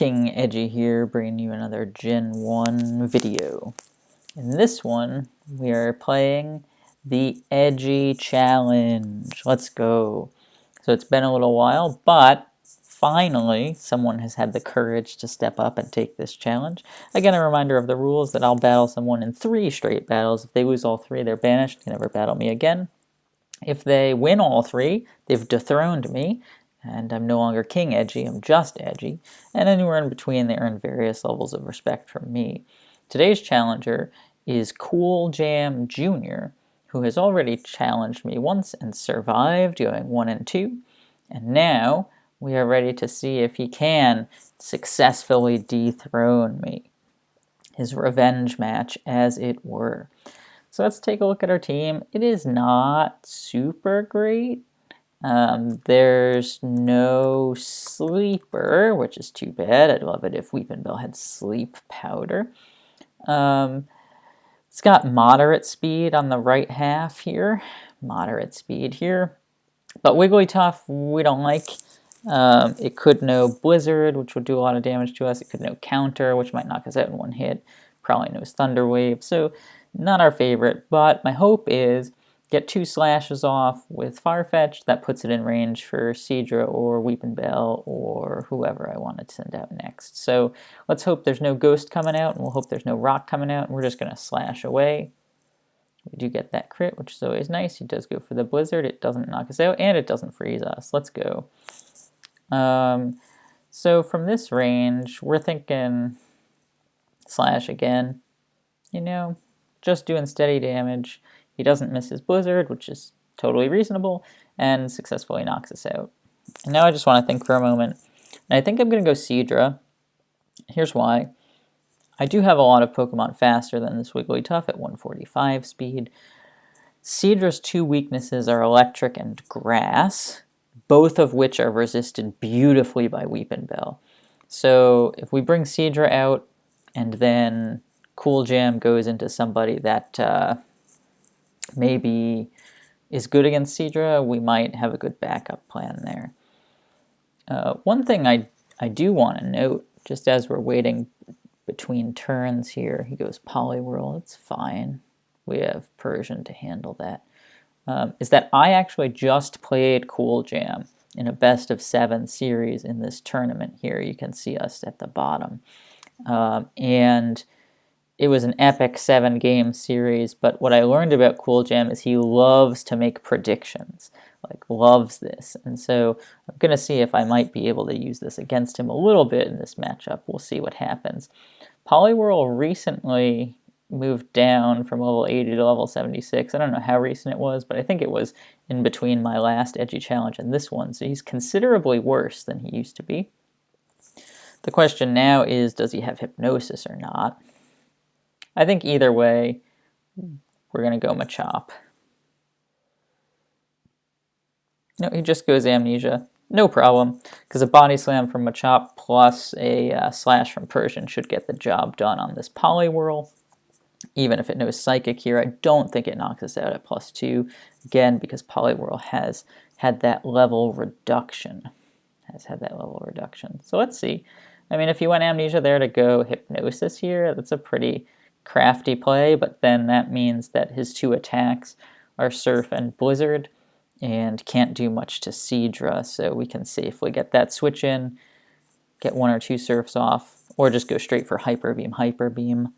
King Edgy here, bringing you another Gen 1 video. In this one, we are playing the Edgy Challenge. Let's go. So it's been a little while, but finally someone has had the courage to step up and take this challenge. Again, a reminder of the rules that I'll battle someone in 3 straight battles. If they lose all 3, they're banished. They can never battle me again. If they win all 3, they've dethroned me, and I'm no longer King Edgy, I'm just Edgy, and anywhere in between they earn various levels of respect from me. Today's challenger is Cooljam Jr., who has already challenged me once and survived, going 1 and 2, and now we are ready to see if he can successfully dethrone me. His revenge match, as it were. So let's take a look at our team. It is not super great. There's no sleeper, which is too bad. I'd love it if Weepinbell had sleep powder. It's got moderate speed on the right half here. Moderate speed here. But Wigglytuff, we don't like. It could know Blizzard, which would do a lot of damage to us. It could know Counter, which might knock us out in one hit. Probably knows Thunder Wave. So not our favorite, but my hope is get 2 slashes off with Farfetch'd. That puts it in range for Seadra or Weepinbell or whoever I want to send out next. So let's hope there's no Ghost coming out, and we'll hope there's no Rock coming out, and we're just going to slash away. We do get that crit, which is always nice. He does go for the Blizzard. It doesn't knock us out, and it doesn't freeze us. Let's go. So from this range, we're thinking slash again. You know, just doing steady damage. He doesn't miss his Blizzard, which is totally reasonable, and successfully knocks us out. And now I just want to think for a moment. And I think I'm going to go Seadra. Here's why. I do have a lot of Pokemon faster than this Wigglytuff at 145 speed. Seadra's 2 weaknesses are Electric and Grass, both of which are resisted beautifully by Weepinbell. So if we bring Seadra out, and then Cooljam goes into somebody that maybe is good against Seadra, we might have a good backup plan there. One thing I do want to note, just as we're waiting between turns here, he goes Poliwhirl, it's fine. We have Persian to handle that. Is that I actually just played Cooljam in a best of 7 series in this tournament here. You can see us at the bottom. And it was an epic 7-game series, but what I learned about Cooljam is he loves to make predictions, like loves this. And so I'm going to see if I might be able to use this against him a little bit in this matchup. We'll see what happens. Poliwhirl recently moved down from level 80 to level 76. I don't know how recent it was, but I think it was in between my last Edgy Challenge and this one, so he's considerably worse than he used to be. The question now is, does he have Hypnosis or not? I think either way, we're going to go Machop. No, he just goes Amnesia. No problem, because a Body Slam from Machop plus a Slash from Persian should get the job done on this Poliwhirl. Even if it knows Psychic here, I don't think it knocks us out at +2. Again, because Poliwhirl has had that level reduction. So let's see. I mean, if you went Amnesia there to go Hypnosis here, that's a pretty crafty play, but then that means that his 2 attacks are Surf and Blizzard, and can't do much to Seadra, so we can safely get that switch in, get 1 or 2 Surfs off, or just go straight for Hyper Beam,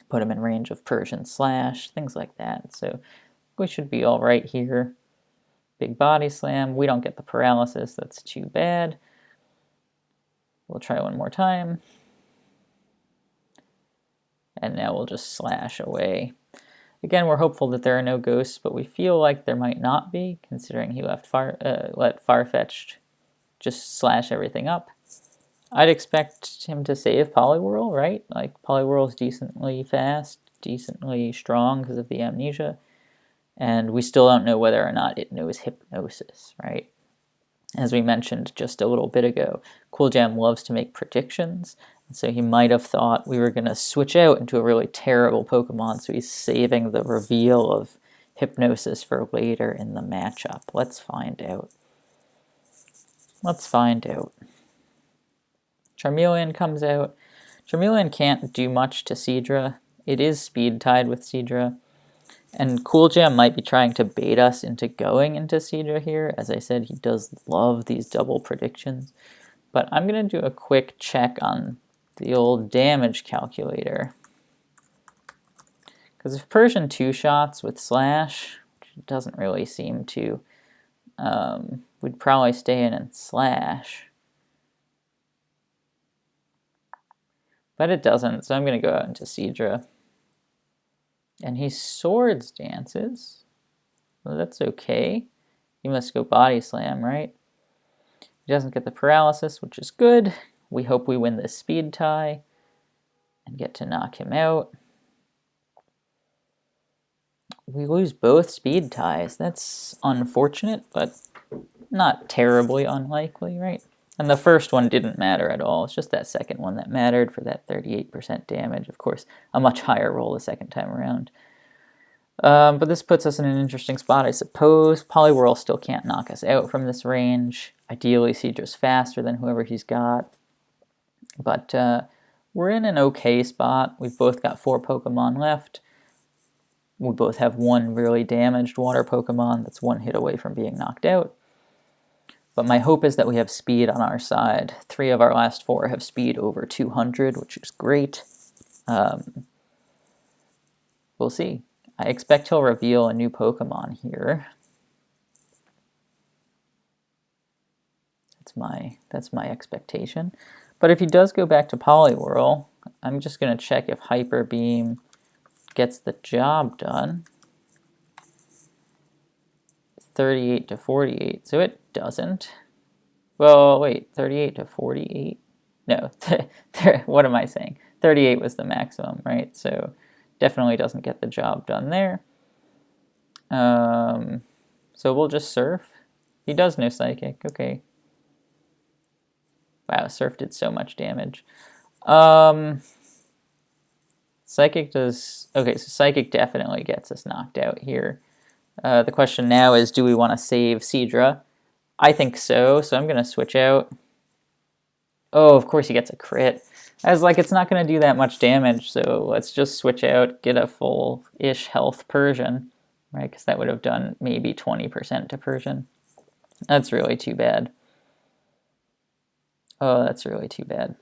put him in range of Persian Slash, things like that. So we should be all right here. Big Body Slam. We don't get the paralysis. That's too bad. We'll try one more time. And now we'll just slash away. Again, we're hopeful that there are no ghosts, but we feel like there might not be, considering he let Farfetch'd just slash everything up. I'd expect him to save Poliwhirl, right? Like, Poliwhirl's decently fast, decently strong because of the Amnesia, and we still don't know whether or not it knows Hypnosis, right? As we mentioned just a little bit ago, Cooljam loves to make predictions, and so he might have thought we were going to switch out into a really terrible Pokemon, so he's saving the reveal of Hypnosis for later in the matchup. Let's find out. Charmeleon comes out. Charmeleon can't do much to Seadra. It is speed tied with Seadra. And Cooljam might be trying to bait us into going into Seadra here. As I said, he does love these double predictions. But I'm going to do a quick check on the old damage calculator. Because if Persian two-shots with Slash, which doesn't really seem to, we'd probably stay in and Slash. But it doesn't, so I'm going to go out into Seadra. And he Swords Dances. Well, that's okay. He must go Body Slam, right? He doesn't get the paralysis, which is good. We hope we win this speed tie and get to knock him out. We lose both speed ties. That's unfortunate, but not terribly unlikely, right? And the first one didn't matter at all. It's just that second one that mattered for that 38% damage. Of course, a much higher roll the second time around. But this puts us in an interesting spot, I suppose. Poliwhirl still can't knock us out from this range. Ideally, Seadra's faster than whoever he's got. But we're in an okay spot. We've both got 4 Pokemon left. We both have one really damaged water Pokemon that's one hit away from being knocked out. But my hope is that we have speed on our side. 3 of our last 4 have speed over 200, which is great. We'll see. I expect he'll reveal a new Pokemon here. That's my expectation. But if he does go back to Poliwhirl, I'm just going to check if Hyper Beam gets the job done. 38 to 48, so it doesn't. Well, wait, 38 to 48? No, what am I saying? 38 was the maximum, right? So definitely doesn't get the job done there. So we'll just Surf. He does no Psychic, okay. Wow, Surf did so much damage. Psychic does... Okay, so Psychic definitely gets us knocked out here. The question now is, do we want to save Seadra? I think so, so I'm going to switch out. Oh, of course he gets a crit. I was like, it's not going to do that much damage, so let's just switch out, get a full-ish health Persian, right? Because that would have done maybe 20% to Persian. That's really too bad. Oh, that's really too bad.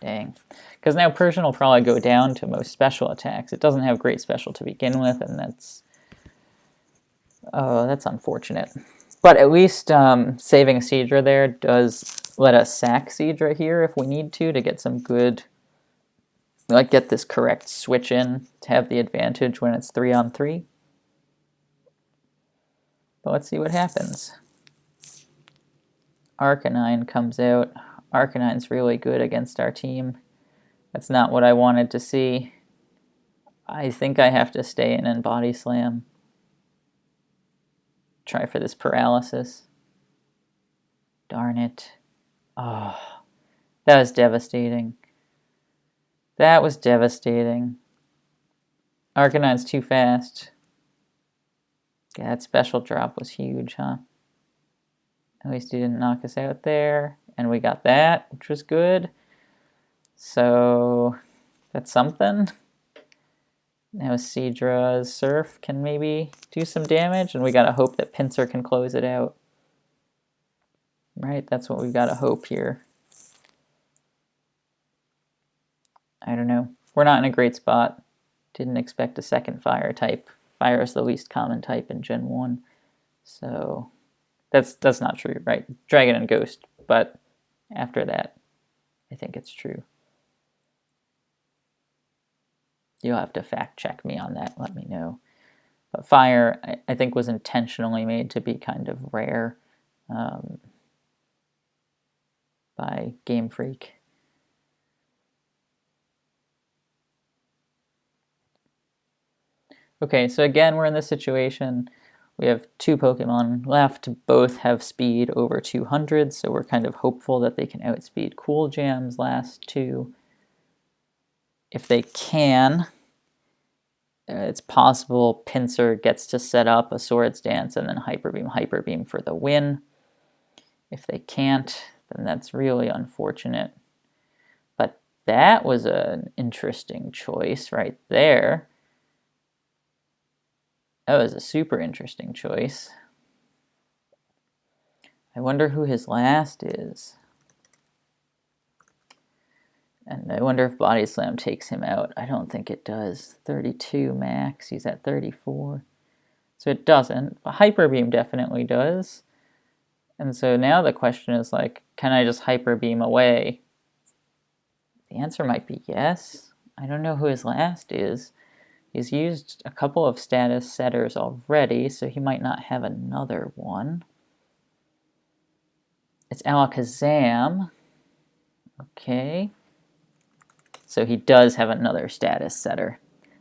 Dang. Because now Persian will probably go down to most special attacks. It doesn't have great special to begin with, and that's... Oh, that's unfortunate. But at least saving Seadra there does let us sack Seadra here if we need to get some good... Like, get this correct switch in to have the advantage when it's 3-on-3. But let's see what happens. Arcanine comes out. Arcanine's really good against our team. That's not what I wanted to see. I think I have to stay in and Body Slam. Try for this paralysis. Darn it. Oh, that was devastating. That was devastating. Arcanine's too fast. Yeah, that special drop was huge, huh? At least he didn't knock us out there. And we got that, which was good. So that's something. Now Seadra's Surf can maybe do some damage, and we gotta hope that Pinsir can close it out. Right, that's what we gotta hope here. I don't know. We're not in a great spot. Didn't expect a second fire type. Fire is the least common type in Gen 1. So that's not true, right? Dragon and Ghost, but after that, I think it's true. You'll have to fact check me on that, let me know. But Fire, I think, was intentionally made to be kind of rare by Game Freak. Okay, so again, we're in this situation. We have 2 Pokemon left. Both have speed over 200, so we're kind of hopeful that they can outspeed Cooljam's last 2. If they can, it's possible Pinsir gets to set up a Swords Dance and then Hyper Beam for the win. If they can't, then that's really unfortunate. But that was an interesting choice right there. That was a super interesting choice. I wonder who his last is. And I wonder if Body Slam takes him out. I don't think it does. 32 max. He's at 34. So it doesn't. But Hyper Beam definitely does. And so now the question is like, can I just Hyper Beam away? The answer might be yes. I don't know who his last is. He's used a couple of status setters already, so he might not have another one. It's Alakazam. Okay. So he does have another status setter.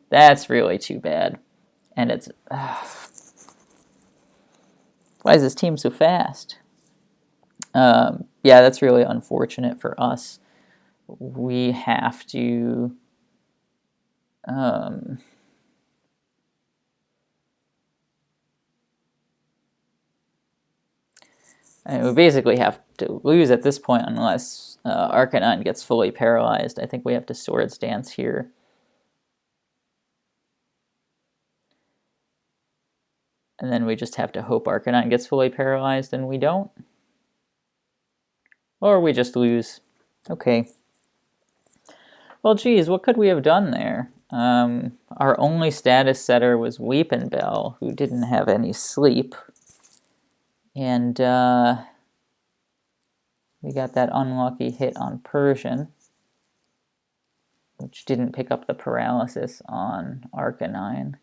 That's really too bad. And it's... why is this team so fast? Yeah, that's really unfortunate for us. We have to... we basically have to lose at this point unless Arcanine gets fully paralyzed. I think we have to Swords Dance here. And then we just have to hope Arcanine gets fully paralyzed and we don't. Or we just lose. Okay. Well, geez, what could we have done there? Our only status setter was Weepinbell, who didn't have any sleep. And we got that unlucky hit on Persian, which didn't pick up the paralysis on Arcanine.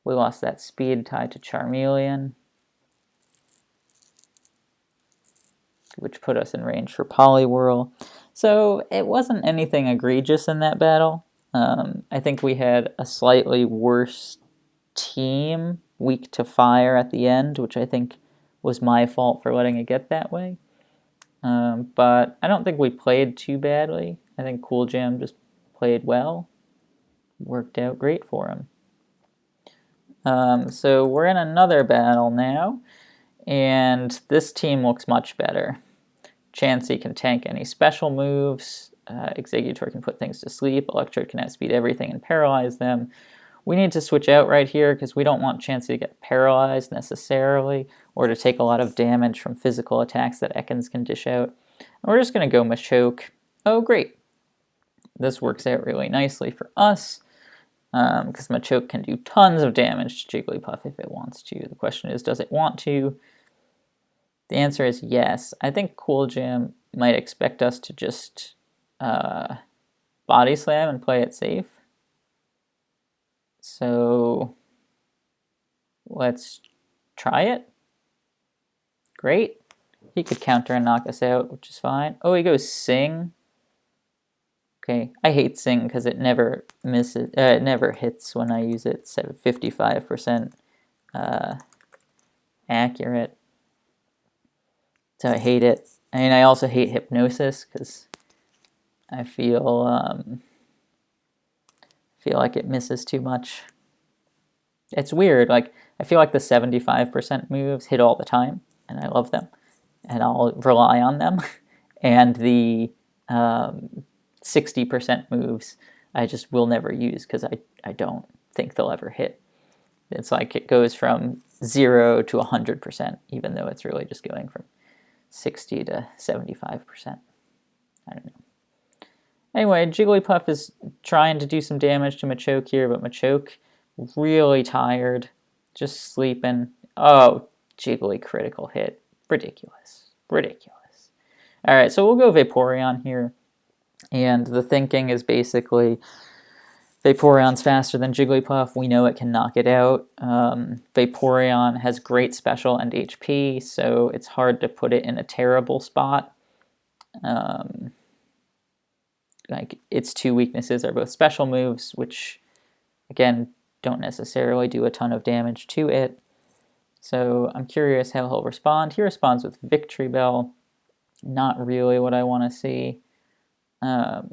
We lost that speed tied to Charmeleon, which put us in range for Poliwhirl. So it wasn't anything egregious in that battle. I think we had a slightly worse team, weak to fire at the end, which I think was my fault for letting it get that way. But I don't think we played too badly. I think Cooljam just played well. Worked out great for him. So we're in another battle now, and this team looks much better. Chansey can tank any special moves, Exeggutor can put things to sleep, Electrode can outspeed everything and paralyze them. We need to switch out right here because we don't want Chansey to get paralyzed necessarily, or to take a lot of damage from physical attacks that Ekans can dish out. And we're just going to go Machoke. Oh, great. This works out really nicely for us, because Machoke can do tons of damage to Jigglypuff if it wants to. The question is, does it want to? The answer is yes. I think Cooljam might expect us to just Body Slam and play it safe. So let's try it. Great. He could counter and knock us out, which is fine. Oh, he goes Sing. Okay, I hate Sing because it never misses. It never hits when I use it. It's at 55% accurate. So I hate it. I mean, I also hate Hypnosis because I feel like it misses too much. It's weird. Like, I feel like the 75% moves hit all the time, and I love them, and I'll rely on them. And the 60% moves I just will never use because I don't think they'll ever hit. It's like it goes from 0 to 100%, even though it's really just going from 60 to 75%. I don't know. Anyway, Jigglypuff is trying to do some damage to Machoke here, but Machoke really tired, just sleeping. Oh, Jiggly critical hit. Ridiculous. Ridiculous. Alright, so we'll go Vaporeon here. And the thinking is basically Vaporeon's faster than Jigglypuff. We know it can knock it out. Vaporeon has great special and HP, so it's hard to put it in a terrible spot. Like, its two weaknesses are both special moves, which, again, don't necessarily do a ton of damage to it. So I'm curious how he'll respond. He responds with Victory Bell. Not really what I want to see. Because,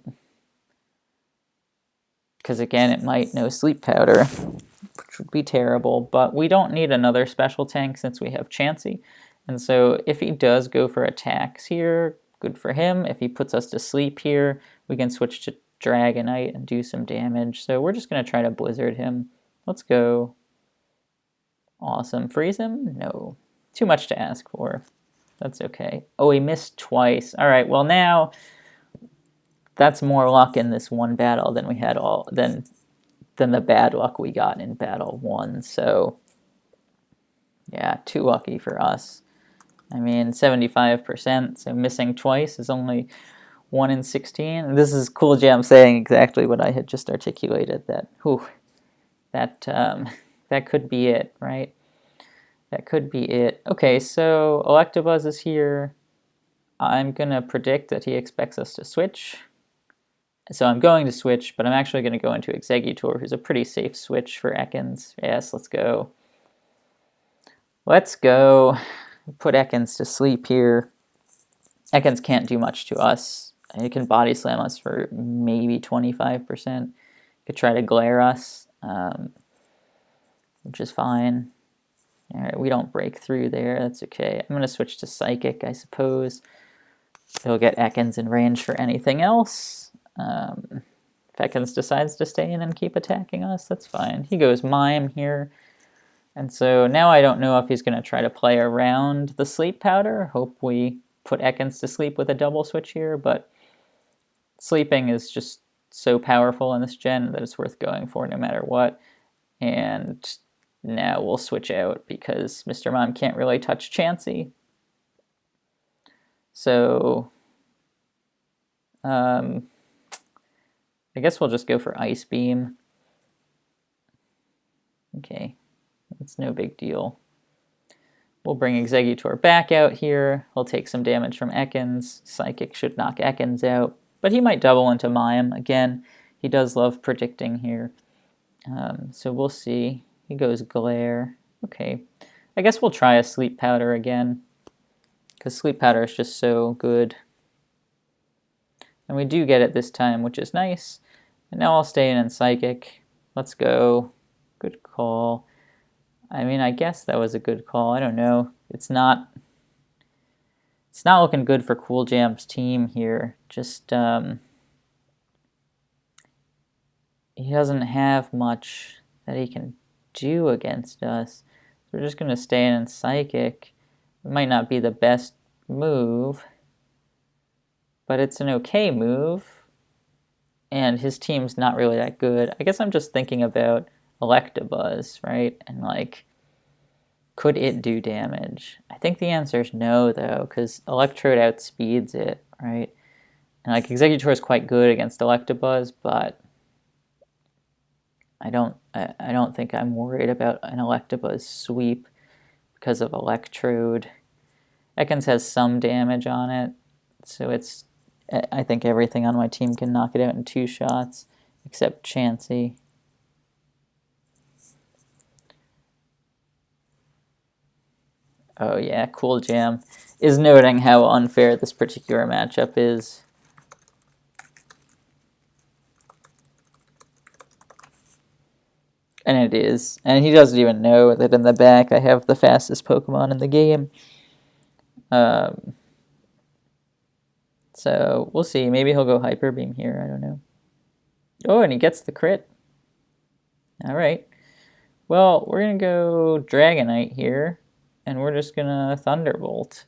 again, it might know Sleep Powder, which would be terrible. But we don't need another special tank since we have Chansey. And so if he does go for attacks here, good for him. If he puts us to sleep here, we can switch to Dragonite and do some damage. So we're just going to try to Blizzard him. Let's go. Awesome. Freeze him? No. Too much to ask for. That's okay. Oh, he missed twice. All right, well now that's more luck in this one battle than we had than the bad luck we got in battle 1. So yeah, too lucky for us. I mean, 75%, so missing twice is only 1 in 16. This is Cooljam saying exactly what I had just articulated, that, whew, that could be it, right? That could be it. Okay, so Electabuzz is here. I'm going to predict that he expects us to switch. So I'm going to switch, but I'm actually going to go into Exeggutor, who's a pretty safe switch for Ekans. Yes, let's go. Let's go. Put Ekans to sleep here. Ekans can't do much to us. It can body slam us for maybe 25%. Could try to glare us, which is fine. All right, we don't break through there. That's okay. I'm going to switch to Psychic, I suppose. He'll get Ekans in range for anything else. If Ekans decides to stay in and keep attacking us, that's fine. He goes Mime here. And so now I don't know if he's going to try to play around the Sleep Powder. Hope we put Ekans to sleep with a double switch here, but sleeping is just so powerful in this gen that it's worth going for no matter what. And now we'll switch out because Mr. Mime can't really touch Chansey. So I guess we'll just go for Ice Beam. Okay, that's no big deal. We'll bring Exeggutor back out here. He'll take some damage from Ekans. Psychic should knock Ekans out, but he might double into Mime. Again, he does love predicting here. So we'll see. He goes Glare. Okay, I guess we'll try a Sleep Powder again, because Sleep Powder is just so good. And we do get it this time, which is nice. And now I'll stay in Psychic. Let's go. Good call. I mean, I guess that was a good call. I don't know. It's not looking good for Cooljam's team here. Just he doesn't have much that he can do against us. So we're just gonna stay in Psychic. It might not be the best move, but it's an okay move. And his team's not really that good. I guess I'm just thinking about Electabuzz, right? And like, could it do damage? I think the answer is no, though, because Electrode outspeeds it, right? And like, Exeggutor is quite good against Electabuzz, but I don't think I'm worried about an Electabuzz sweep because of Electrode. Ekans has some damage on it, so it's, I think everything on my team can knock it out in 2 shots, except Chansey. Oh yeah, Cooljam is noting how unfair this particular matchup is. And it is. And he doesn't even know that in the back I have the fastest Pokemon in the game. So we'll see. Maybe he'll go Hyper Beam here. I don't know. Oh, and he gets the crit. All right. Well, we're going to go Dragonite here. And we're just going to Thunderbolt.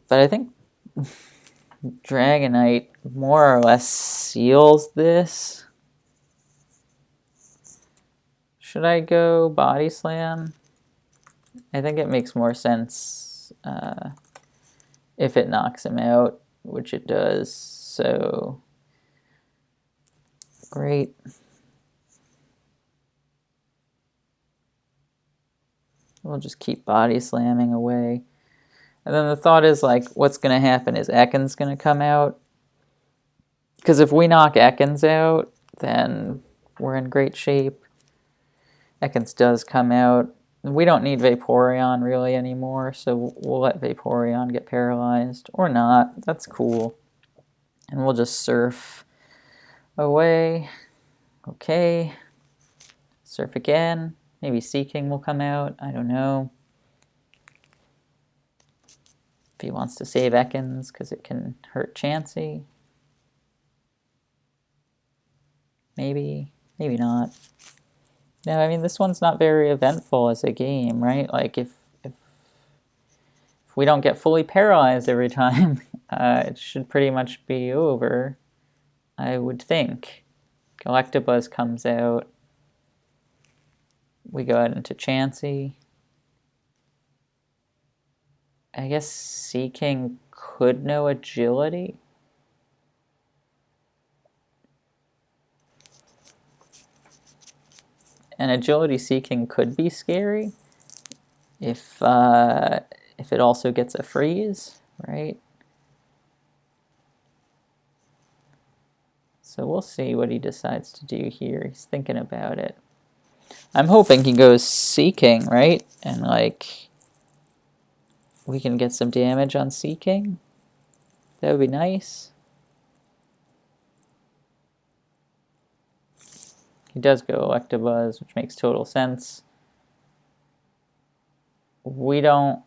But I think Dragonite more or less seals this. Should I go Body Slam? I think it makes more sense if it knocks him out, which it does. So, great. We'll just keep Body Slamming away. And then the thought is, like, what's going to happen is Ekans going to come out. Because if we knock Ekans out, then we're in great shape. Ekans does come out. We don't need Vaporeon really anymore, so we'll let Vaporeon get paralyzed. Or not. That's cool. And we'll just surf away. Okay. Surf again. Maybe Seaking will come out. I don't know. If he wants to save Ekans, because it can hurt Chansey. Maybe, maybe not. No, I mean, this one's not very eventful as a game, right? Like, if we don't get fully paralyzed every time, it should pretty much be over, I would think. Electabuzz comes out. We go out into Chansey. I guess Seaking could know Agility. And Agility Seaking could be scary if it also gets a freeze, right? So we'll see what he decides to do here. He's thinking about it. I'm hoping he goes Seaking, right? And like, we can get some damage on Seaking. That would be nice. He does go Electabuzz, which makes total sense. We don't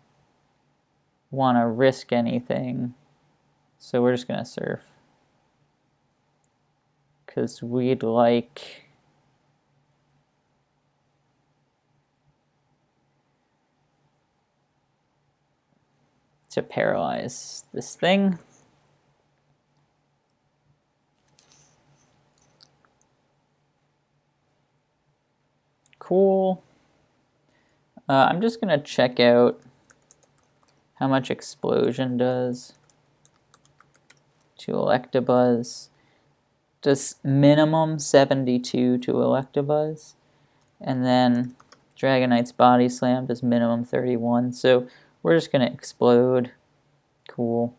want to risk anything, so we're just going to Surf. Because we'd like... to paralyze this thing. Cool. I'm just going to check out how much Explosion does to Electabuzz. Does minimum 72 to Electabuzz. And then Dragonite's Body Slam does minimum 31. So we're just going to Explode. Cool.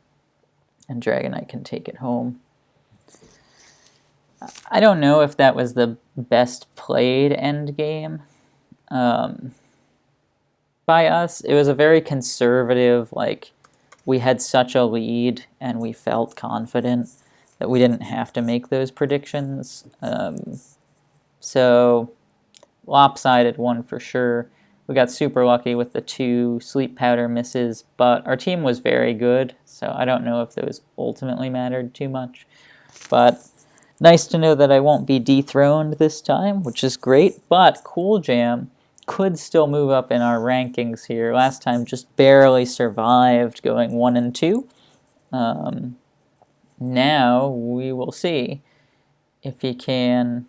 And Dragonite can take it home. I don't know if that was the best played end game by us. It was a very conservative, like, we had such a lead and we felt confident that we didn't have to make those predictions. So, lopsided one for sure. We got super lucky with the 2 Sleep Powder misses, but our team was very good, so I don't know if those ultimately mattered too much. But nice to know that I won't be dethroned this time, which is great, but Cooljam could still move up in our rankings here. Last time just barely survived going 1 and 2. Now we will see if he can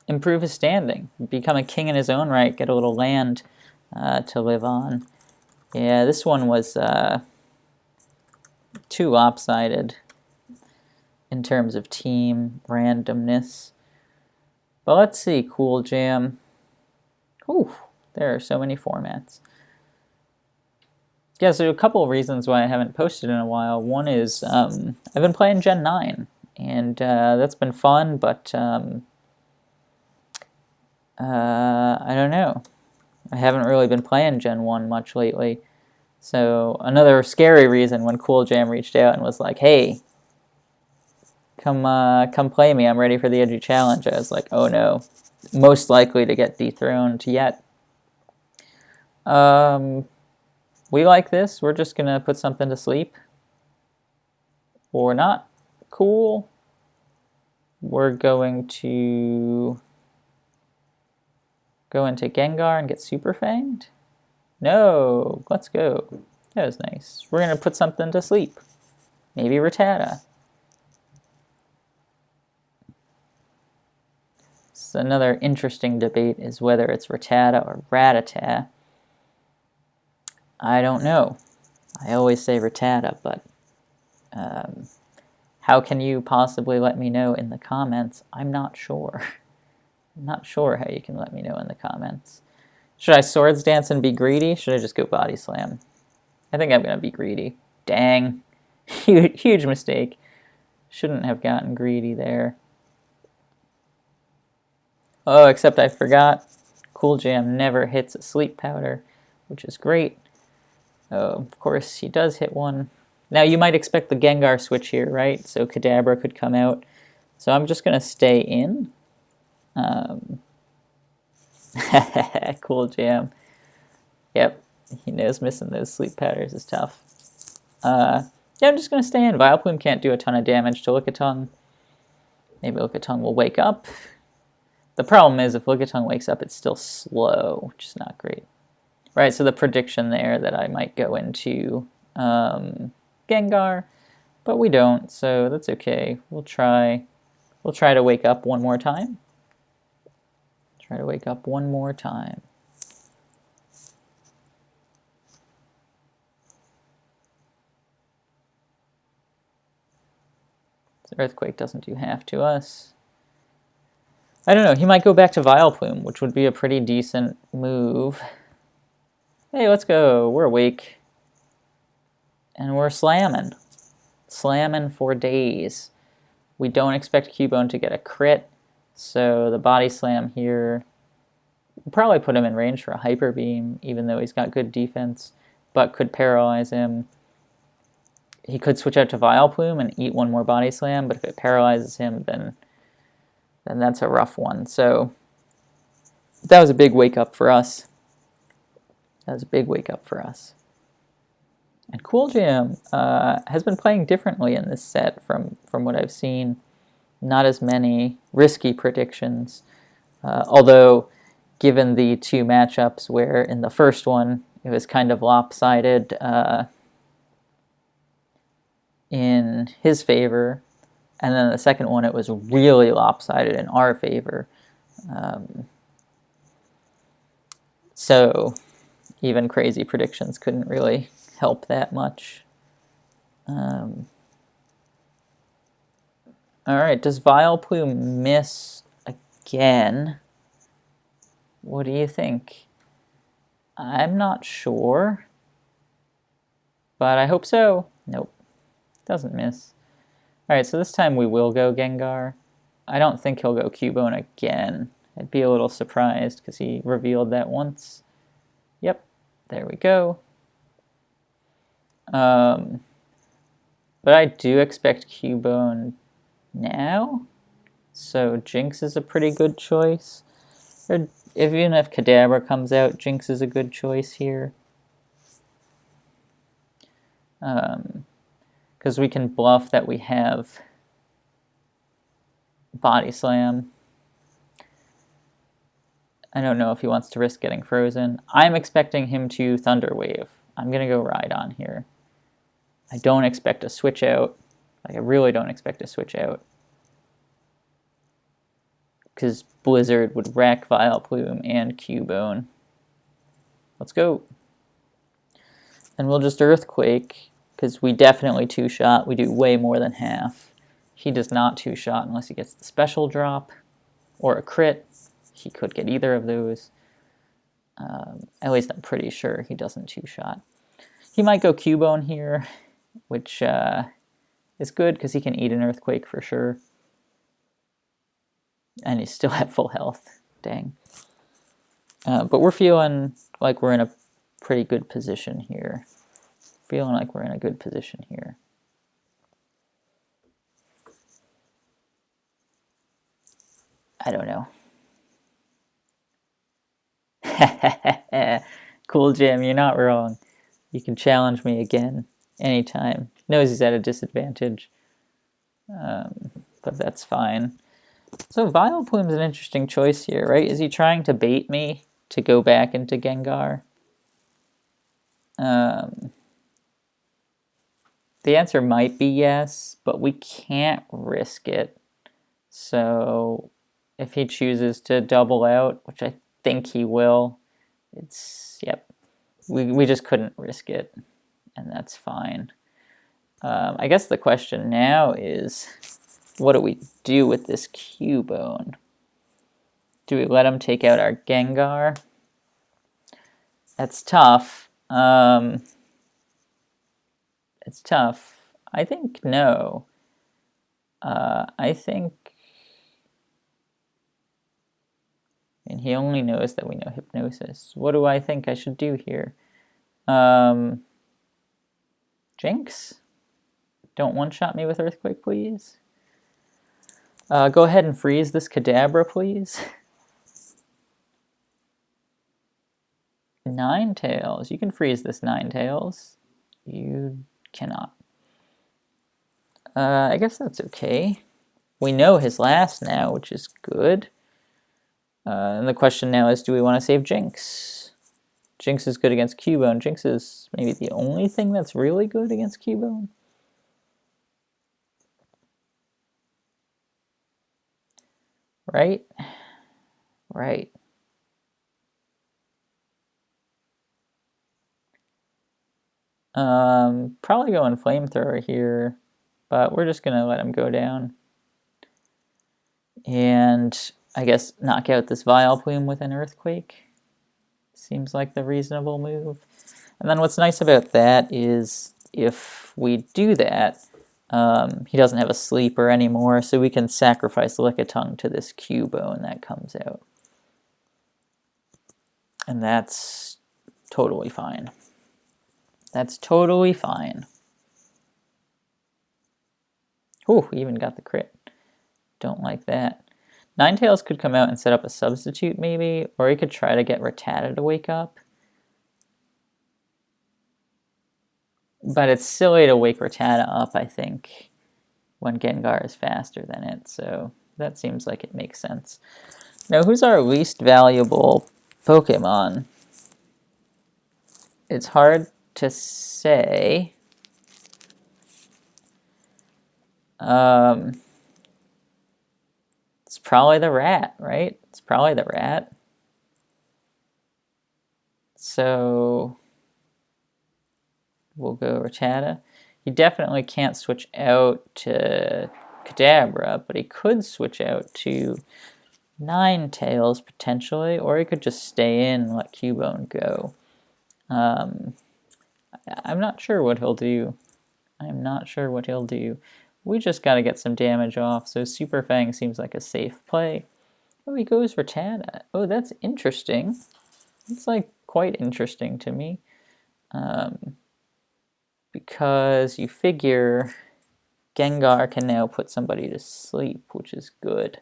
improve his standing, become a king in his own right, get a little land to live on. Yeah, this one was too lopsided in terms of team randomness. But let's see, Cooljam. Ooh, there are so many formats. Yeah, so a couple of reasons why I haven't posted in a while. One is I've been playing Gen 9, and that's been fun, but I don't know. I haven't really been playing Gen 1 much lately. So another scary reason when Cooljam reached out and was like, hey, come play me, I'm ready for the Edgy Challenge. I was like, oh no, most likely to get dethroned yet. We like this. We're just going to put something to sleep. Or not. Cool. We're going to go into Gengar and get Super Fanged. No, let's go. That was nice. We're going to put something to sleep. Maybe Rattata. So another interesting debate is whether it's Rattata or Rattata. I don't know. I always say Rattata, but how can you possibly let me know in the comments? I'm not sure. I'm not sure how you can let me know in the comments. Should I Swords Dance and be greedy? Should I just go Body Slam? I think I'm going to be greedy. Dang. Huge mistake. Shouldn't have gotten greedy there. Oh, except I forgot. Cooljam never hits a Sleep Powder, which is great. Oh, of course, he does hit one. Now, you might expect the Gengar switch here, right? So Kadabra could come out. So I'm just going to stay in. Cooljam. Yep. He knows missing those sleep powders is tough. Yeah, I'm just going to stay in. Vileplume can't do a ton of damage to Lickitung. Maybe Lickitung will wake up. The problem is if Lickitung wakes up, it's still slow, which is not great. Right, so the prediction there that I might go into Gengar, but we don't, so that's okay. We'll try to wake up one more time. Try to wake up one more time. Earthquake doesn't do half to us. I don't know, he might go back to Vileplume, which would be a pretty decent move. Hey, let's go. We're awake. And we're slamming. Slamming for days. We don't expect Cubone to get a crit, so the Body Slam here will probably put him in range for a Hyper Beam, even though he's got good defense, but could paralyze him. He could switch out to Vileplume and eat one more Body Slam, but if it paralyzes him, then that's a rough one. So that was a big wake-up for us. That was a big wake-up for us. And Cooljam has been playing differently in this set from what I've seen. Not as many risky predictions, although given the two matchups where in the first one it was kind of lopsided in his favor, and then the second one it was really lopsided in our favor. So even crazy predictions couldn't really help that much. All right, does Vileplume miss again? What do you think? I'm not sure, but I hope so. Nope, doesn't miss. All right, so this time we will go Gengar. I don't think he'll go Cubone again. I'd be a little surprised because he revealed that once. Yep, there we go. But I do expect Cubone now, so Jinx is a pretty good choice. Or even if Kadabra comes out, Jinx is a good choice here. Because we can bluff that we have Body Slam. I don't know if he wants to risk getting frozen. I'm expecting him to Thunder Wave. I'm going to go Rhydon here. I don't expect a switch out. Like, I really don't expect a switch out. Because Blizzard would wreck Vileplume and Cubone. Let's go. And we'll just Earthquake, because we definitely two-shot. We do way more than half. He does not two-shot unless he gets the special drop or a crit. He could get either of those. At least I'm pretty sure he doesn't two-shot. He might go Cubone here, which is good because he can eat an Earthquake for sure. And he's still at full health. Dang. But we're feeling like we're in a pretty good position here. Feeling like we're in a good position here. I don't know. Cooljam, you're not wrong. You can challenge me again anytime. Knows he's at a disadvantage. But that's fine. So Vileplume's an interesting choice here, right? Is he trying to bait me to go back into Gengar? The answer might be yes, but we can't risk it. So if he chooses to double out, which I think he will, yep. We just couldn't risk it, and that's fine. I guess the question now is, what do we do with this Cubone? Do we let him take out our Gengar? That's tough. It's tough. I think no. I think... And he only knows that we know Hypnosis. What do I think I should do here? Jinx? Don't one-shot me with Earthquake, please. Go ahead and freeze this Kadabra, please. Ninetales. You can freeze this Ninetales. You cannot. I guess that's okay. We know his last now, which is good. And the question now is, do we want to save Jinx? Jinx is good against Cubone. Jinx is maybe the only thing that's really good against Cubone. Right? Right. Probably going Flamethrower here, but we're just going to let him go down. And I guess knock out this Vileplume with an Earthquake. Seems like the reasonable move. And then what's nice about that is if we do that, he doesn't have a sleeper anymore, so we can sacrifice Lickitung to this Cubone that comes out. And that's totally fine. That's totally fine. Ooh, we even got the crit. Don't like that. Ninetales could come out and set up a substitute maybe, or he could try to get Rattata to wake up. But it's silly to wake Rattata up, I think, when Gengar is faster than it, so that seems like it makes sense. Now, who's our least valuable Pokemon? It's hard to say. It's probably the rat, right? It's probably the rat. So we'll go Rattata. He definitely can't switch out to Kadabra, but he could switch out to Ninetales potentially, or he could just stay in and let Cubone go. I'm not sure what he'll do. I'm not sure what he'll do. We just got to get some damage off, so Super Fang seems like a safe play. Oh, he goes Rattata. Oh, that's interesting. It's like quite interesting to me. Because you figure Gengar can now put somebody to sleep, which is good.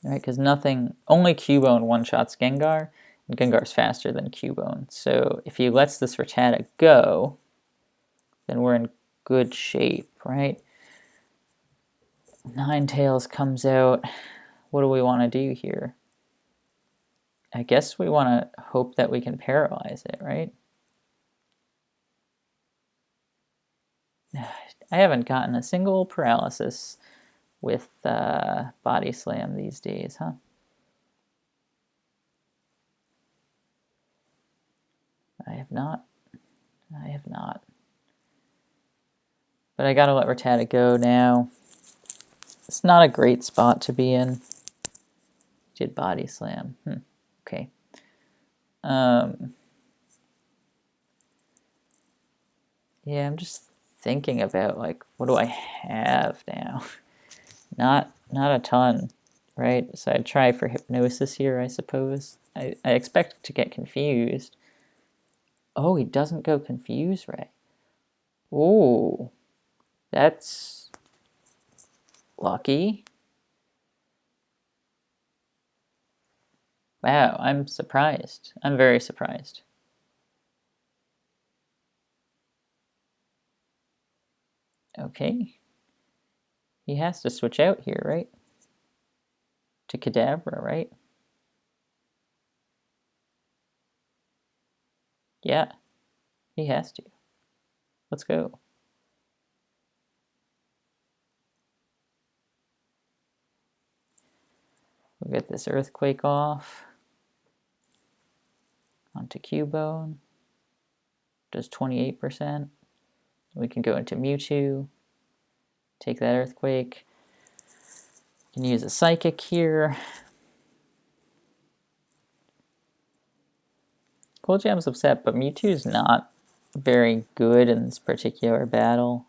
Right, because only Cubone one-shots Gengar, and Gengar's faster than Cubone. So if he lets this Rattata go, then we're in good shape, right? Ninetales comes out. What do we want to do here? I guess we want to hope that we can paralyze it, right? I haven't gotten a single paralysis with Body Slam these days, huh? I have not. I have not. But I gotta let Rattata go now. It's not a great spot to be in. Did Body Slam. Okay. Yeah, I'm just thinking about, like, what do I have now? Not a ton, right? So I'd try for Hypnosis here, I suppose. I expect to get confused. Oh, he doesn't go Confuse Ray. Ooh, that's lucky. Wow, I'm surprised. I'm very surprised. Okay. He has to switch out here, right? To Kadabra, right? Yeah, he has to. Let's go. We'll get this Earthquake off. Onto Cubone. Does 28%. We can go into Mewtwo. Take that Earthquake. Can use a Psychic here. Cooljam's upset, but Mewtwo's not very good in this particular battle.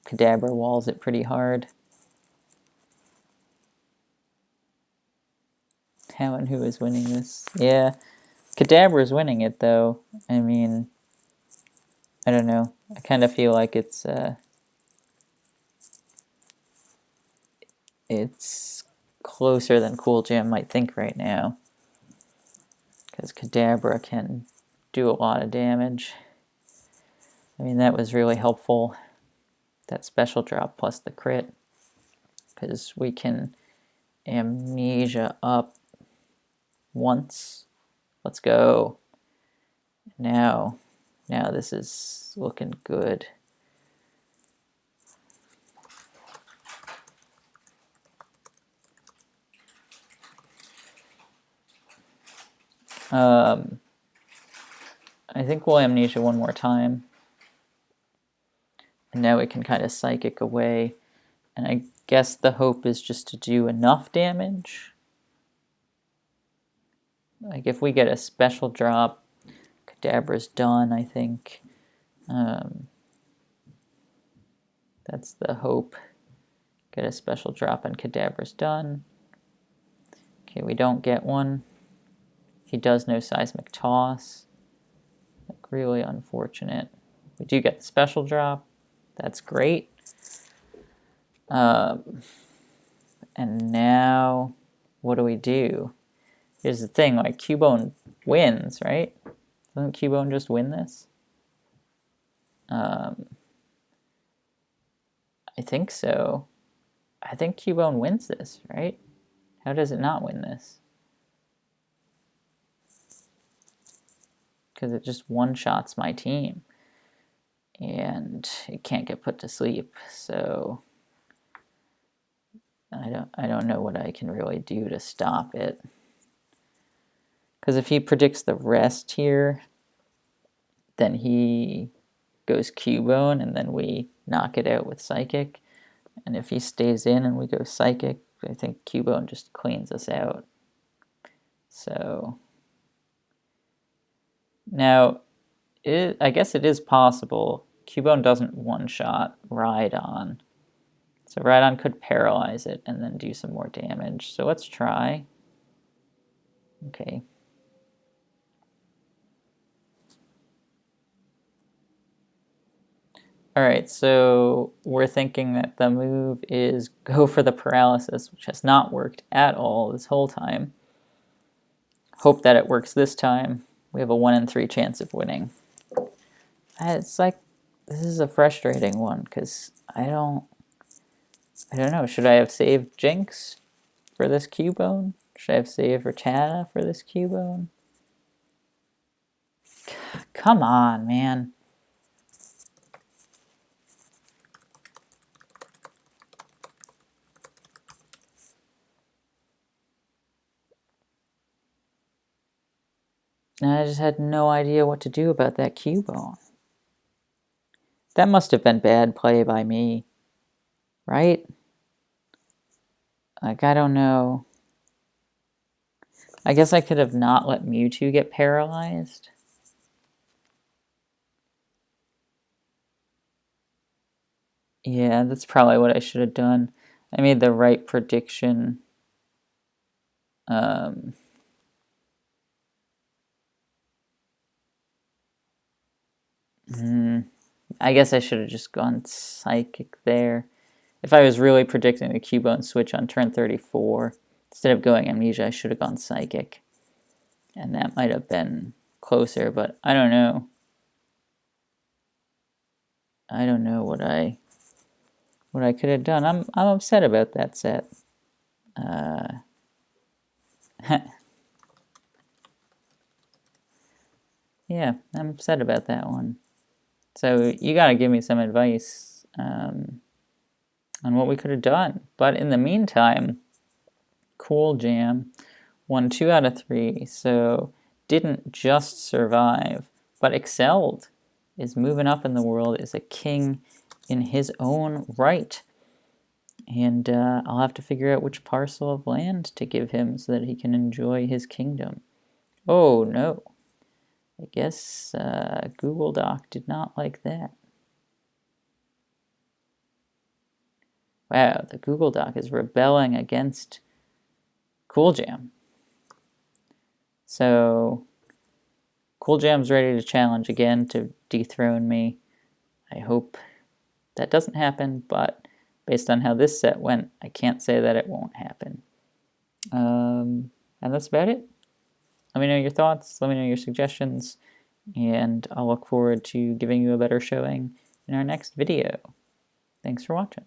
Kadabra walls it pretty hard. How and who is winning this? Yeah, Kadabra's winning it, though. I mean, I don't know. I kind of feel like it's closer than Cooljam might think right now, because Kadabra can do a lot of damage. I mean, that was really helpful, that special drop plus the crit, because we can Amnesia up once. Let's go. Now this is looking good. I think we'll Amnesia one more time. And now we can kind of Psychic away. And I guess the hope is just to do enough damage. Like if we get a special drop, Kadabra's done, I think. That's the hope. Get a special drop and Kadabra's done. Okay, we don't get one. He does no Seismic Toss. Like, really unfortunate. We do get the special drop. That's great. And now, what do? Here's the thing, like, Cubone wins, right? Doesn't Cubone just win this? I think so. I think Cubone wins this, right? How does it not win this? Because it just one-shots my team. And it can't get put to sleep, so I don't know what I can really do to stop it. Because if he predicts the rest here, then he goes Cubone, and then we knock it out with Psychic. And if he stays in and we go Psychic, I think Cubone just cleans us out. So now, I guess it is possible. Cubone doesn't one-shot Rhydon. So Rhydon could paralyze it and then do some more damage. So let's try. Okay. Alright, so we're thinking that the move is go for the paralysis, which has not worked at all this whole time. Hope that it works this time. We have a 1 in 3 chance of winning. It's like, this is a frustrating one, because I don't know, should I have saved Jinx for this Cubone? Should I have saved Rattata for this Cubone? Come on, man. And I just had no idea what to do about that Cubone. That must have been bad play by me, right? Like, I don't know. I guess I could have not let Mewtwo get paralyzed. Yeah, that's probably what I should have done. I made the right prediction. I guess I should have just gone Psychic there. If I was really predicting the Cubone switch on turn 34, instead of going Amnesia, I should have gone Psychic. And that might have been closer, but I don't know. I don't know what I could have done. I'm upset about that set. Yeah, I'm upset about that one. So you got to give me some advice on what we could have done. But in the meantime, Cooljam won 2 out of 3, so didn't just survive, but excelled. Is moving up in the world, is a king in his own right. And I'll have to figure out which parcel of land to give him so that he can enjoy his kingdom. Oh no. I guess Google Doc did not like that. Wow, the Google Doc is rebelling against Cooljam. So Cooljam's ready to challenge again to dethrone me. I hope that doesn't happen, but based on how this set went, I can't say that it won't happen. And that's about it. Let me know your thoughts, let me know your suggestions, and I'll look forward to giving you a better showing in our next video. Thanks for watching.